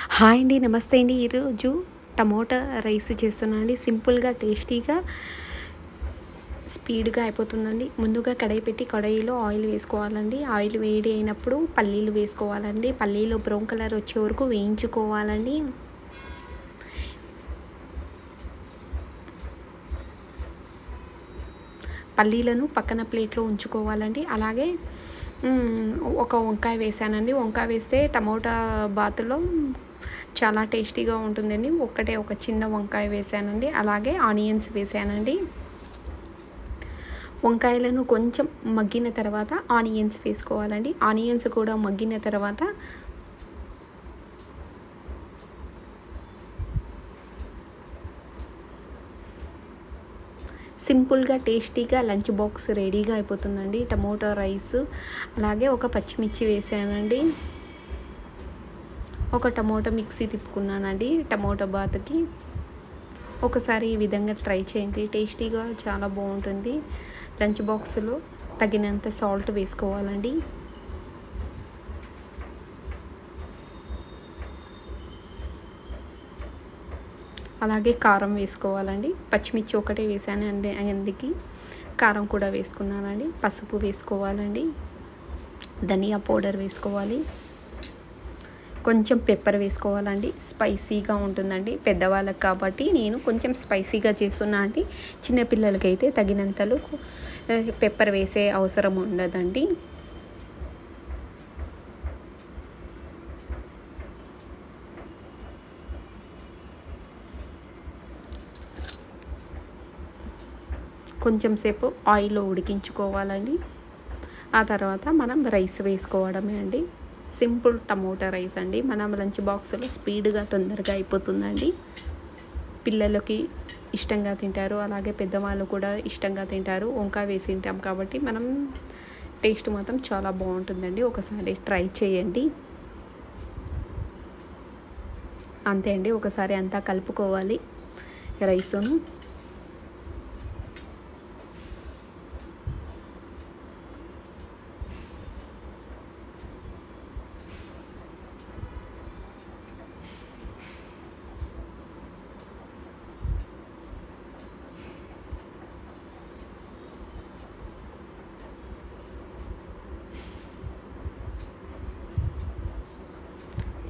Hi అండి, నమస్తే అండి. ఈరోజు టమోటా రైస్ చేస్తున్నానండి. సింపుల్గా, టేస్టీగా, స్పీడ్గా అయిపోతుందండి. ముందుగా కడాయి పెట్టి కడాయిలో ఆయిల్ వేసుకోవాలండి. ఆయిల్ వేడి అయినప్పుడు పల్లీలు వేసుకోవాలండి. పల్లీలు బ్రౌన్ కలర్ వచ్చే వరకు వేయించుకోవాలండి. పల్లీలను పక్కన ప్లేట్లో ఉంచుకోవాలండి. అలాగే ఒక వంకాయ వేసానండి. వంకాయ వేస్తే టమోటా బాతులో చాలా టేస్టీగా ఉంటుందండి. ఒక చిన్న వంకాయ వేసానండి. అలాగే ఆనియన్స్ వేసానండి. వంకాయలను కొంచెం మగ్గిన తర్వాత ఆనియన్స్ వేసుకోవాలండి. ఆనియన్స్ కూడా మగ్గిన తర్వాత సింపుల్గా, టేస్టీగా లంచ్ బాక్స్ రెడీగా అయిపోతుందండి టమోటా రైస్. అలాగే ఒక పచ్చిమిర్చి వేసానండి. ఒక టమోటా మిక్సీ తిప్పుకున్నానండి టమోటా బాత్కి. ఒకసారి ఈ విధంగా ట్రై చేయండి, టేస్టీగా చాలా బాగుంటుంది. లంచ్ బాక్స్లో తగినంత సాల్ట్ వేసుకోవాలండి. అలాగే కారం వేసుకోవాలండి. పచ్చిమిర్చి ఒకటే వేసాను అండి, అందుకే కారం కూడా వేసుకున్నానండి. పసుపు వేసుకోవాలండి. ధనియా పౌడర్ వేసుకోవాలి. కొంచెం పెప్పర్ వేసుకోవాలండి. స్పైసీగా ఉంటుందండి పెద్దవాళ్ళకి కాబట్టి నేను కొంచెం స్పైసీగా చేస్తున్నా అండి. చిన్నపిల్లలకైతే తగినంతలో పెప్పర్ వేసే అవసరం ఉండదండి. కొంచెం సేపు ఆయిల్లో ఉడికించుకోవాలండి. ఆ తర్వాత మనం రైస్ వేసుకోవడమే అండి. సింపుల్ టమోటా రైస్ అండి. మనం లంచ్ బాక్స్లో స్పీడ్గా, తొందరగా అయిపోతుందండి. పిల్లలకి ఇష్టంగా తింటారు, అలాగే పెద్దవాళ్ళు కూడా ఇష్టంగా తింటారు. వంకాయ వేసి తింటాం కాబట్టి మనం టేస్ట్ మాత్రం చాలా బాగుంటుందండి. ఒకసారి ట్రై చేయండి. అంతే అండి, ఒకసారి అంతా కలుపుకోవాలి రైసును.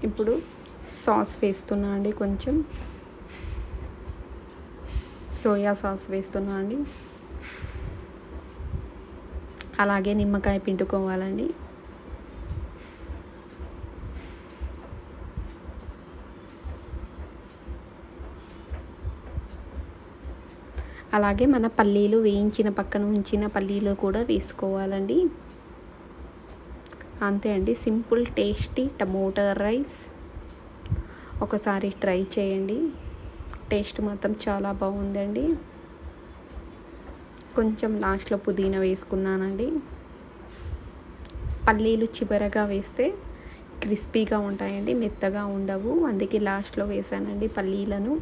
ఇప్పుడు సాస్ వేస్తున్నా అండి. కొంచెం సోయా సాస్ వేస్తున్నా అండి. అలాగే నిమ్మకాయ పిండుకోవాలండి. అలాగే మన పల్లీలు వేయించిన పక్కన ఉంచిన పల్లీలు కూడా వేసుకోవాలండి. అంతే అండి, సింపుల్ టేస్టీ టమోటా రైస్. ఒకసారి ట్రై చేయండి, టేస్ట్ మాత్రం చాలా బాగుందండి. కొంచెం లాస్ట్లో పుదీనా వేసుకున్నానండి. పల్లీలు చివరగా వేస్తే క్రిస్పీగా ఉంటాయండి, మెత్తగా ఉండవు. అందుకే లాస్ట్లో వేసానండి పల్లీలను.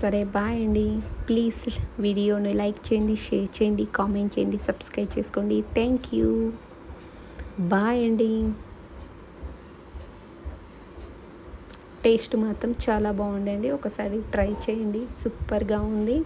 సరే, బాయ్ అండి. ప్లీజ్ వీడియోని లైక్ చేయండి, షేర్ చేయండి, కామెంట్ చేయండి, సబ్స్క్రైబ్ చేసుకోండి. Thank you. బాయ్ అండి. టేస్ట్ మాత్రం చాలా బాగుందండి. ఒకసారి ట్రై చేయండి, సూపర్గా ఉంది.